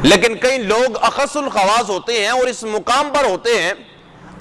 لیکن کئی لوگ اخص الخواص ہوتے ہیں اور اس مقام پر ہوتے ہیں،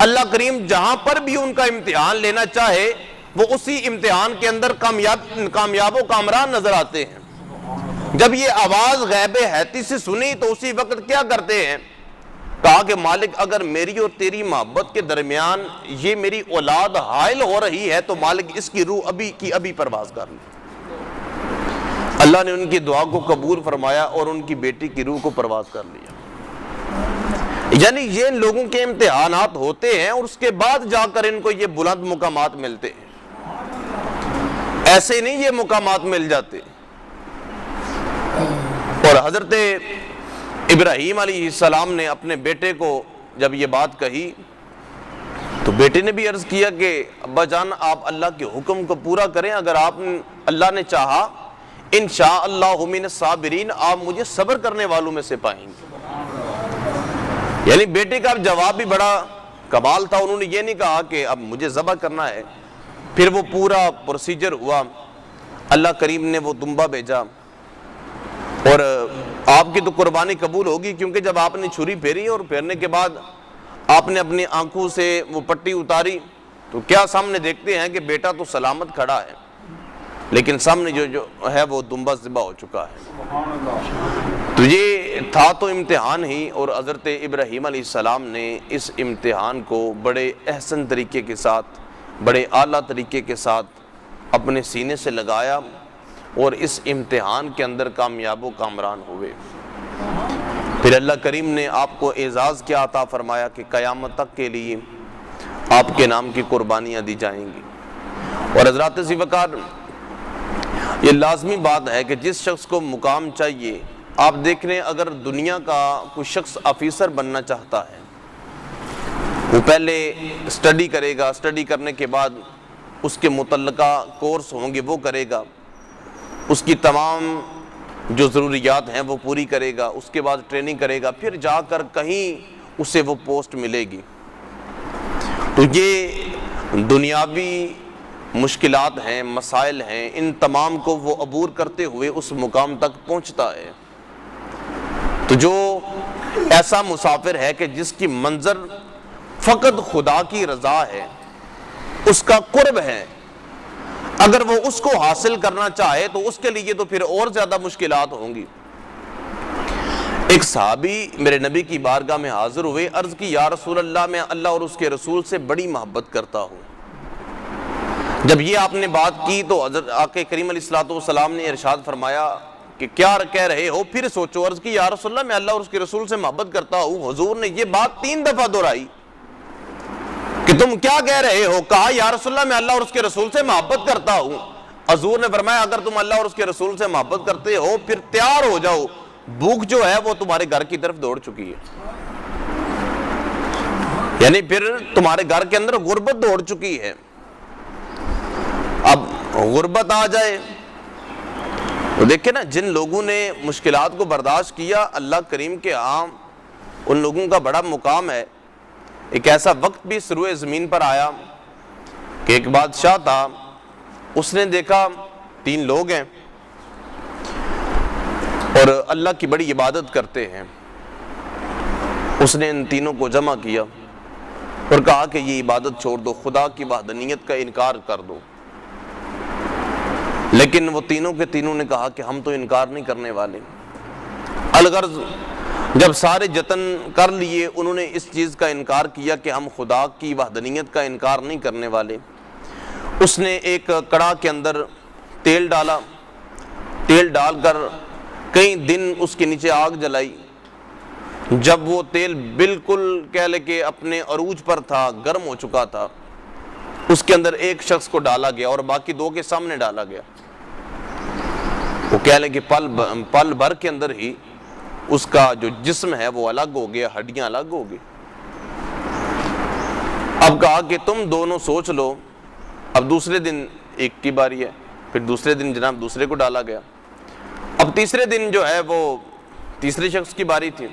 اللہ کریم جہاں پر بھی ان کا امتحان لینا چاہے وہ اسی امتحان کے اندر کامیاب و کامران نظر آتے ہیں۔ جب یہ آواز غیب حیاتی سے سنی تو اسی وقت کیا کرتے ہیں؟ کہا کہ مالک اگر میری اور تیری محبت کے درمیان یہ میری اولاد حائل ہو رہی ہے تو مالک اس کی روح ابھی کی ابھی پرواز کر لی۔ اللہ نے ان کی دعا کو قبول فرمایا اور ان کی بیٹی کی روح کو پرواز کر لیا۔ یعنی یہ لوگوں کے امتحانات ہوتے ہیں اور اس کے بعد جا کر ان کو یہ بلند مقامات ملتے ہیں، ایسے نہیں یہ مقامات مل جاتے۔ اور حضرت ابراہیم علیہ السلام نے اپنے بیٹے کو جب یہ بات کہی تو بیٹے نے بھی عرض کیا کہ ابا جان آپ اللہ کے حکم کو پورا کریں، اگر اللہ نے چاہا انشاءاللہ من الصابرین آپ مجھے صبر کرنے والوں میں سے پائیں گے۔ یعنی بیٹے کا جواب بھی بڑا کمال تھا، انہوں نے یہ نہیں کہا کہ اب مجھے ذبح کرنا ہے، پھر وہ پورا پروسیجر ہوا، اللہ کریم نے وہ دمبا بھیجا اور آپ کی تو قربانی قبول ہوگی، کیونکہ جب آپ نے چھری پھیری اور پھیرنے کے بعد آپ نے اپنی آنکھوں سے وہ پٹی اتاری تو کیا سامنے دیکھتے ہیں کہ بیٹا تو سلامت کھڑا ہے، لیکن سامنے جو ہے وہ دمبا ذبح ہو چکا ہے۔ تو یہ تھا تو امتحان ہی، اور حضرت ابراہیم علیہ السلام نے اس امتحان کو بڑے احسن طریقے کے ساتھ، بڑے اعلیٰ طریقے کے ساتھ اپنے سینے سے لگایا اور اس امتحان کے اندر کامیاب و کامران ہوئے۔ پھر اللہ کریم نے آپ کو اعزاز کیا عطا فرمایا کہ قیامت تک کے لیے آپ کے نام کی قربانیاں دی جائیں گی۔ اور حضرات ذی وقار یہ لازمی بات ہے کہ جس شخص کو مقام چاہیے، آپ دیکھ لیں اگر دنیا کا کوئی شخص آفیسر بننا چاہتا ہے، وہ پہلے اسٹڈی کرے گا، اسٹڈی کرنے کے بعد اس کے متعلقہ کورس ہوں گے وہ کرے گا، اس کی تمام جو ضروریات ہیں وہ پوری کرے گا، اس کے بعد ٹریننگ کرے گا، پھر جا کر کہیں اسے وہ پوسٹ ملے گی۔ تو یہ دنیاوی مشکلات ہیں، مسائل ہیں، ان تمام کو وہ عبور کرتے ہوئے اس مقام تک پہنچتا ہے۔ تو جو ایسا مسافر ہے کہ جس کی منظر فقط خدا کی رضا ہے، اس کا قرب ہے، اگر وہ اس کو حاصل کرنا چاہے تو اس کے لیے تو پھر اور زیادہ مشکلات ہوں گی۔ ایک صحابی میرے نبی کی بارگاہ میں حاضر ہوئے، عرض کی یا رسول اللہ میں اللہ اور اس کے رسول سے بڑی محبت کرتا ہوں۔ جب یہ آپ نے بات کی تو حضرت آقا کریم علیہ الصلوۃ والسلام نے ارشاد فرمایا کہ کیا کہہ رہے ہو، پھر سوچو۔ عرض کی یا رسول اللہ میں اللہ اور اس کے رسول سے محبت کرتا ہوں۔ حضور نے یہ بات 3 دفعہ دہرائی کہ تم کیا کہہ رہے ہو؟ کہا یا رسول اللہ میں اللہ اور اس کے رسول سے محبت کرتا ہوں۔ حضور نے فرمایا اگر تم اللہ اور اس کے رسول سے محبت کرتے ہو پھر تیار ہو جاؤ، بھوک جو ہے وہ تمہارے گھر کی طرف دوڑ چکی ہے، یعنی پھر تمہارے گھر کے اندر غربت دوڑ چکی ہے۔ اب غربت آ جائے تو دیکھیں نا، جن لوگوں نے مشکلات کو برداشت کیا، اللہ کریم کے ہاں ان لوگوں کا بڑا مقام ہے۔ ایک ایسا وقت بھی سروئے زمین پر آیا کہ ایک بادشاہ تھا، اس نے دیکھا 3 لوگ ہیں اور اللہ کی بڑی عبادت کرتے ہیں۔ اس نے ان تینوں کو جمع کیا اور کہا کہ یہ عبادت چھوڑ دو، خدا کی وحدانیت کا انکار کر دو۔ لیکن وہ تینوں کے تینوں نے کہا کہ ہم تو انکار نہیں کرنے والے۔ الغرض جب سارے جتن کر لیے، انہوں نے اس چیز کا انکار کیا کہ ہم خدا کی وحدانیت کا انکار نہیں کرنے والے۔ اس نے ایک کڑا کے اندر تیل ڈالا، تیل ڈال کر کئی دن اس کے نیچے آگ جلائی۔ جب وہ تیل بالکل کہہ لے کہ اپنے عروج پر تھا، گرم ہو چکا تھا، اس کے اندر ایک شخص کو ڈالا گیا اور باقی 2 کے سامنے ڈالا گیا۔ وہ کہہ لے کہ پل بھر کے اندر ہی اس کا جو جسم ہے وہ الگ ہو گیا، ہڈیاں الگ ہو گئی۔ اب کہا کہ تم دونوں سوچ لو۔ اب دوسرے دن ایک کی باری ہے، پھر دوسرے دن جناب دوسرے کو ڈالا گیا۔ اب تیسرے دن جو ہے وہ تیسرے شخص کی باری تھی۔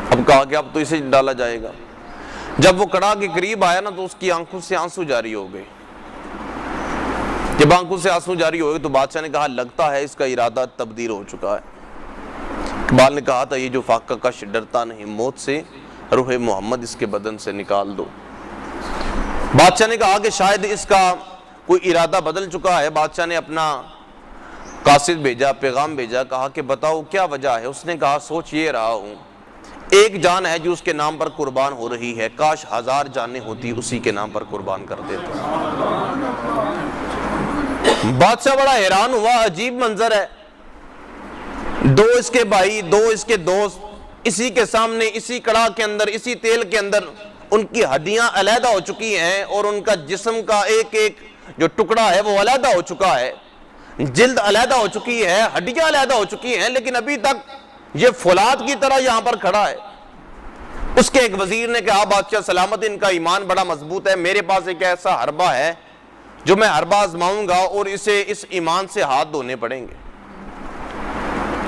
اب کہا کہ اب تو اسے ڈالا جائے گا۔ جب وہ کڑا کے قریب آیا نا تو اس کی آنکھوں سے آنسو جاری ہو گئے۔ جب آنکھوں سے آنسو جاری ہوئے تو بادشاہ نے کہا لگتا ہے اس کا ارادہ تبدیل ہو چکا ہے۔ اقبال نے کہا تھا یہ جو فاقہ کش ڈرتا نہیں موت سے، روح محمد اس کے بدن سے نکال دو۔ بادشاہ نے کہا کہ شاید اس کا کوئی ارادہ بدل چکا ہے۔ بادشاہ نے اپنا قاصد بھیجا، پیغام بھیجا، کہا کہ بتاؤ کیا وجہ ہے۔ اس نے کہا سوچ یہ رہا ہوں، ایک جان ہے جو اس کے نام پر قربان ہو رہی ہے، کاش 1000 جانیں ہوتی اسی کے نام پر قربان کر دیتا۔ بادشاہ بڑا حیران ہوا، عجیب منظر ہے، 2 اس کے بھائی، 2 اس کے دوست، اسی کے سامنے، اسی کڑاہ کے اندر، اسی تیل کے اندر ان کی ہڈیاں علیحدہ ہو چکی ہیں اور ان کا جسم کا ایک ایک جو ٹکڑا ہے وہ علیحدہ ہو چکا ہے، جلد علیحدہ ہو چکی ہے، ہڈیاں علیحدہ ہو چکی ہیں، لیکن ابھی تک یہ فولاد کی طرح یہاں پر کھڑا ہے۔ اس کے ایک وزیر نے کہا بادشاہ سلامت، ان کا ایمان بڑا مضبوط ہے، میرے پاس ایک ایسا حربہ ہے جو میں حربہ آزماؤں گا اور اسے اس ایمان سے ہاتھ دھونے پڑیں گے۔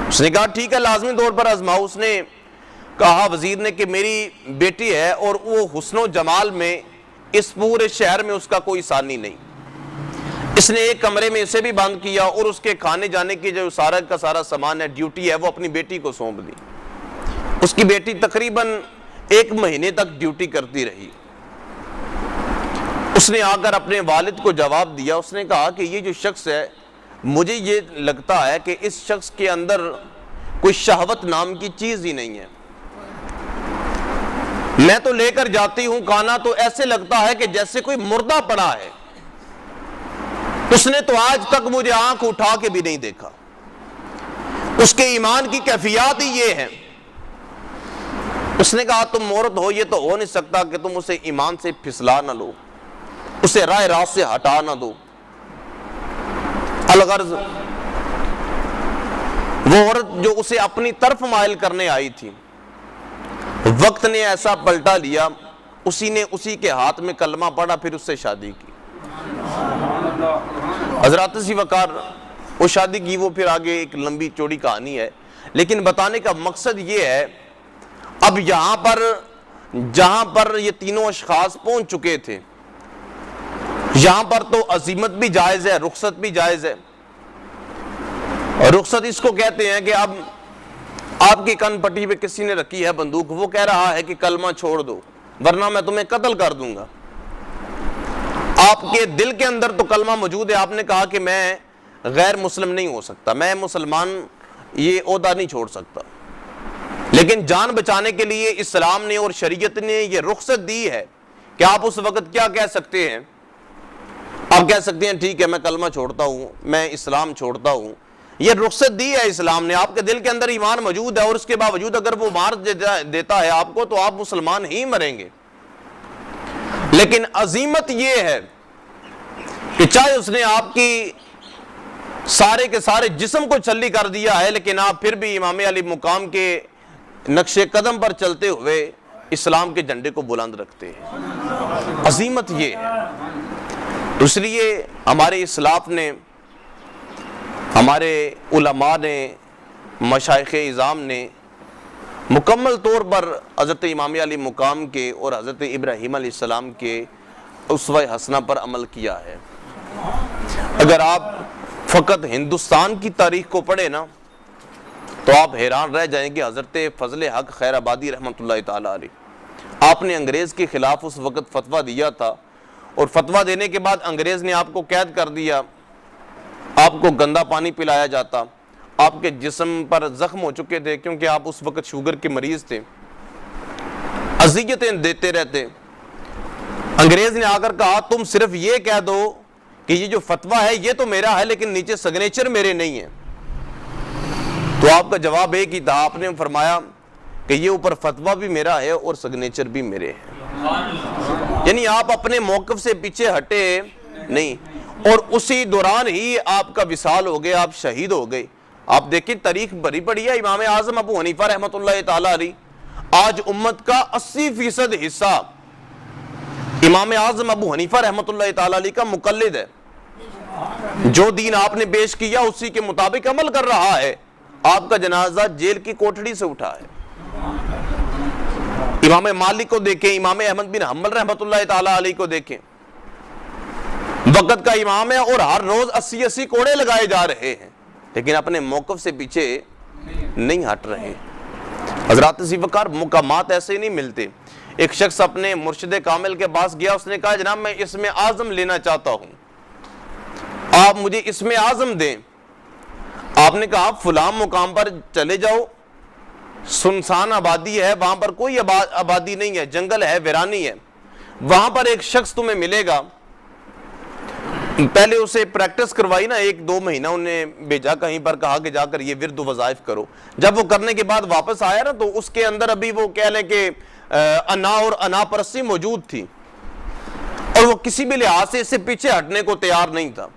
اس نے کہا ٹھیک ہے، لازمی طور پر آزماؤ۔ اس نے کہا وزیر نے کہ میری بیٹی ہے اور وہ حسن و جمال میں اس پورے شہر میں اس کا کوئی ثانی نہیں۔ اس نے ایک کمرے میں اسے بھی بند کیا اور اس کے کھانے جانے کی جو سارا کا سارا سامان ہے، ڈیوٹی ہے، وہ اپنی بیٹی کو سونپ دی۔ اس کی بیٹی تقریباً 1 مہینے تک ڈیوٹی کرتی رہی۔ اس نے آ کر اپنے والد کو جواب دیا، اس نے کہا کہ یہ جو شخص ہے، مجھے یہ لگتا ہے کہ اس شخص کے اندر کوئی شہوت نام کی چیز ہی نہیں ہے۔ میں تو لے کر جاتی ہوں کھانا تو ایسے لگتا ہے کہ جیسے کوئی مردہ پڑا ہے۔ اس نے تو آج تک مجھے آنکھ اٹھا کے بھی نہیں دیکھا۔ اس کے ایمان کی کیفیات ہی یہ ہے۔ اس نے کہا تم عورت ہو، یہ تو ہو نہیں سکتا کہ تم اسے ایمان سے پھسلا نہ لو، اسے راہ راست سے ہٹا نہ دو۔ الغرض وہ عورت جو اسے اپنی طرف مائل کرنے آئی تھی، وقت نے ایسا پلٹا لیا، اسی نے اسی کے ہاتھ میں کلمہ پڑھا، پھر اس سے شادی کی۔ حضرات سی وقار وہ شادی کی، وہ پھر آگے ایک لمبی چوڑی کہانی ہے، لیکن بتانے کا مقصد یہ ہے اب یہاں پر جہاں پر یہ تینوں اشخاص پہنچ چکے تھے، یہاں پر تو عزیمت بھی جائز ہے، رخصت بھی جائز ہے۔ اور رخصت اس کو کہتے ہیں کہ اب آپ کی کن پٹی پہ کسی نے رکھی ہے بندوق، وہ کہہ رہا ہے کہ کلمہ چھوڑ دو ورنہ میں تمہیں قتل کر دوں گا۔ آپ کے دل کے اندر تو کلمہ موجود ہے، آپ نے کہا کہ میں غیر مسلم نہیں ہو سکتا، میں مسلمان یہ عہدہ نہیں چھوڑ سکتا، لیکن جان بچانے کے لیے اسلام نے اور شریعت نے یہ رخصت دی ہے کہ آپ اس وقت کیا کہہ سکتے ہیں؟ آپ کہہ سکتے ہیں ٹھیک ہے میں کلمہ چھوڑتا ہوں، میں اسلام چھوڑتا ہوں۔ یہ رخصت دی ہے اسلام نے، آپ کے دل کے اندر ایمان موجود ہے اور اس کے باوجود اگر وہ مار دیتا ہے آپ کو تو آپ مسلمان ہی مریں گے۔ لیکن عظیمت یہ ہے کہ چاہے اس نے آپ کی سارے کے سارے جسم کو چھلی کر دیا ہے، لیکن آپ پھر بھی امام علی مقام کے نقش قدم پر چلتے ہوئے اسلام کے جھنڈے کو بلند رکھتے ہیں۔ عظیمت یہ ہے۔ اس لیے ہمارے اسلاف نے، ہمارے علماء نے، مشائخ اعظام نے مکمل طور پر حضرت امام علی مقام کے اور حضرت ابراہیم علیہ السلام کے اسوہ حسنہ پر عمل کیا ہے۔ اگر آپ فقط ہندوستان کی تاریخ کو پڑھیں نا تو آپ حیران رہ جائیں کہ حضرت فضل حق خیر آبادی رحمۃ اللہ تعالی علیہ، آپ نے انگریز کے خلاف اس وقت فتویٰ دیا تھا، اور فتویٰ دینے کے بعد انگریز نے آپ کو قید کر دیا، آپ کو گندا پانی پلایا جاتا، آپ کے جسم پر زخم ہو چکے تھے کیونکہ آپ اس وقت شوگر کے مریض تھے، اذیتیں دیتے رہتے۔ انگریز نے آ کر کہا تم صرف یہ کہہ دو کہ یہ جو فتویٰ ہے یہ تو میرا ہے لیکن نیچے سگنیچر میرے نہیں ہیں۔ تو آپ کا جواب ایک ہی تھا، آپ نے فرمایا کہ یہ اوپر فتویٰ بھی میرا ہے اور سگنیچر بھی میرے ہیں، یعنی آپ اپنے موقف سے پیچھے ہٹے نہیں، اور اسی دوران ہی آپ کا وصال ہو گیا، آپ شہید ہو گئے۔ آپ دیکھیں تاریخ بھری پڑی ہے، امام اعظم ابو حنیفہ رحمۃ اللہ تعالی علیہ آج امت کا 80% حصہ امام اعظم ابو حنیفہ رحمۃ اللہ تعالی علیہ کا مقلد ہے، جو دین آپ نے پیش کیا اسی کے مطابق عمل کر رہا ہے۔ آپ کا جنازہ جیل کی کوٹڑی سے اٹھا ہے۔ امام مالک کو دیکھیں، امام احمد بن حنبل رحمۃ اللہ تعالی علیہ کو دیکھیں، وقت کا امام ہے اور ہر روز 80 کوڑے لگائے جا رہے ہیں، لیکن اپنے موقف سے پیچھے نہیں ہٹ رہے۔ حضرات ذی وقار مقامات ایسے نہیں ملتے۔ ایک شخص اپنے مرشد کامل کے پاس گیا، اس نے کہا جناب میں اسم اعظم لینا چاہتا ہوں، آپ مجھے اسم اعظم دیں۔ آپ نے کہا آپ فلاں مقام پر چلے جاؤ، سنسان آبادی ہے، وہاں پر کوئی آبادی نہیں ہے، جنگل ہے، ویرانی ہے، وہاں پر ایک شخص تمہیں ملے گا۔ پہلے اسے پریکٹس کروائی نا، 1-2 مہینہ انہیں بھیجا کہیں پر، کہا کہ جا کر یہ ورد و وظائف کرو۔ جب وہ کرنے کے بعد واپس آیا نا، تو اس کے اندر ابھی وہ کہہ لیں کہ انا اور انا پرستی موجود تھی، اور وہ کسی بھی لحاظ سے اس سے پیچھے ہٹنے کو تیار نہیں تھا۔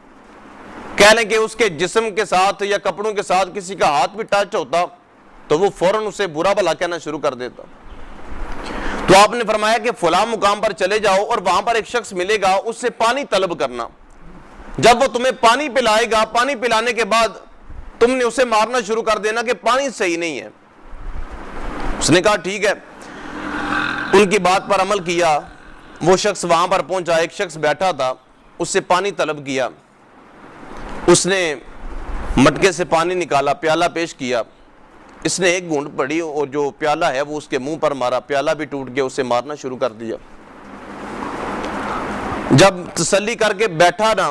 کہہ لیں کہ اس کے جسم کے ساتھ یا کپڑوں کے ساتھ کسی کا ہاتھ بھی ٹچ ہوتا تو وہ فوراً اسے برا بھلا کہنا شروع کر دیتا۔ تو آپ نے فرمایا کہ فلاں مقام پر چلے جاؤ اور وہاں پر ایک شخص ملے گا، اس سے پانی طلب کرنا۔ جب وہ تمہیں پانی پلائے گا، پانی پلانے کے بعد تم نے اسے مارنا شروع کر دینا کہ پانی صحیح نہیں ہے۔ اس نے کہا ٹھیک ہے، ان کی بات پر عمل کیا۔ وہ شخص وہاں پر پہنچا، ایک شخص بیٹھا تھا، اس سے پانی طلب کیا۔ اس نے مٹکے سے پانی نکالا، پیالہ پیش کیا، اس نے ایک گھونٹ پڑی اور جو پیالہ ہے وہ اس کے منہ پر مارا، پیالہ بھی ٹوٹ گیا، اسے مارنا شروع کر دیا۔ جب تسلی کر کے بیٹھا نا،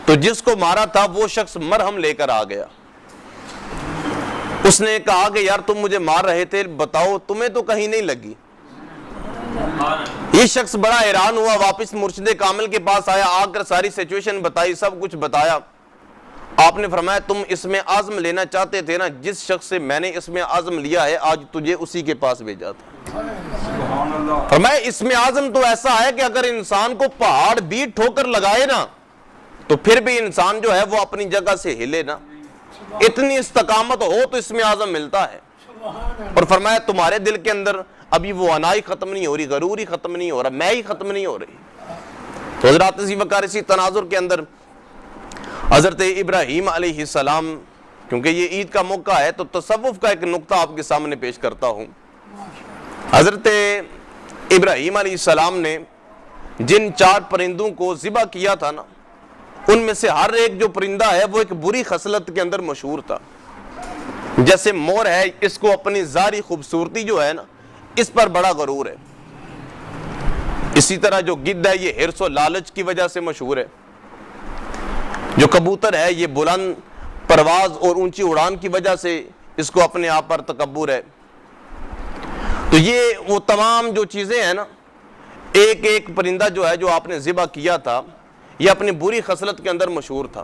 تو جس کو مارا تھا وہ شخص مرہم لے کر آ گیا۔ اس نے کہا کہ یار تم مجھے مار رہے تھے، بتاؤ تمہیں تو کہیں نہیں لگی۔ یہ شخص بڑا حیران ہوا، واپس مرشد کامل کے پاس آیا، آ کر ساری سچویشن بتائی، سب کچھ بتایا۔ آپ نے فرمایا تم اسم اعظم لینا چاہتے تھے نا، جس شخص سے میں نے اسم اعظم لیا ہے آج تجھے اسی کے پاس بھیجا تھا۔ فرمایا اسم اعظم تو ایسا ہے کہ اگر انسان کو پہاڑ بھی ٹھوکر لگائے نا تو پھر بھی انسان جو ہے وہ اپنی جگہ سے ہلے نا، اتنی استقامت ہو تو اسم اعظم ملتا ہے۔ اور فرمایا تمہارے دل کے اندر ابھی وہ انائی ختم نہیں ہو رہی، غرور ہی ختم نہیں ہو رہا، میں ہی ختم نہیں ہو رہی۔ تو حضرات ذی وقار اسی تناظر کے اندر حضرت ابراہیم علیہ السلام، کیونکہ یہ عید کا موقع ہے تو تصوف کا ایک نقطہ آپ کے سامنے پیش کرتا ہوں۔ حضرت ابراہیم علیہ السلام نے جن 4 پرندوں کو ذبح کیا تھا نا، ان میں سے ہر ایک جو پرندہ ہے وہ ایک بری خصلت کے اندر مشہور تھا۔ جیسے مور ہے، اس کو اپنی ظاہری خوبصورتی جو ہے نا اس پر بڑا غرور ہے۔ اسی طرح جو گدھ ہے یہ حرص و لالچ کی وجہ سے مشہور ہے۔ جو کبوتر ہے یہ بلند پرواز اور اونچی اڑان کی وجہ سے اس کو اپنے آپ پر تکبر ہے۔ تو یہ وہ تمام جو چیزیں ہیں نا، ایک ایک پرندہ جو ہے جو آپ نے ذبح کیا تھا یہ اپنی بری خصلت کے اندر مشہور تھا۔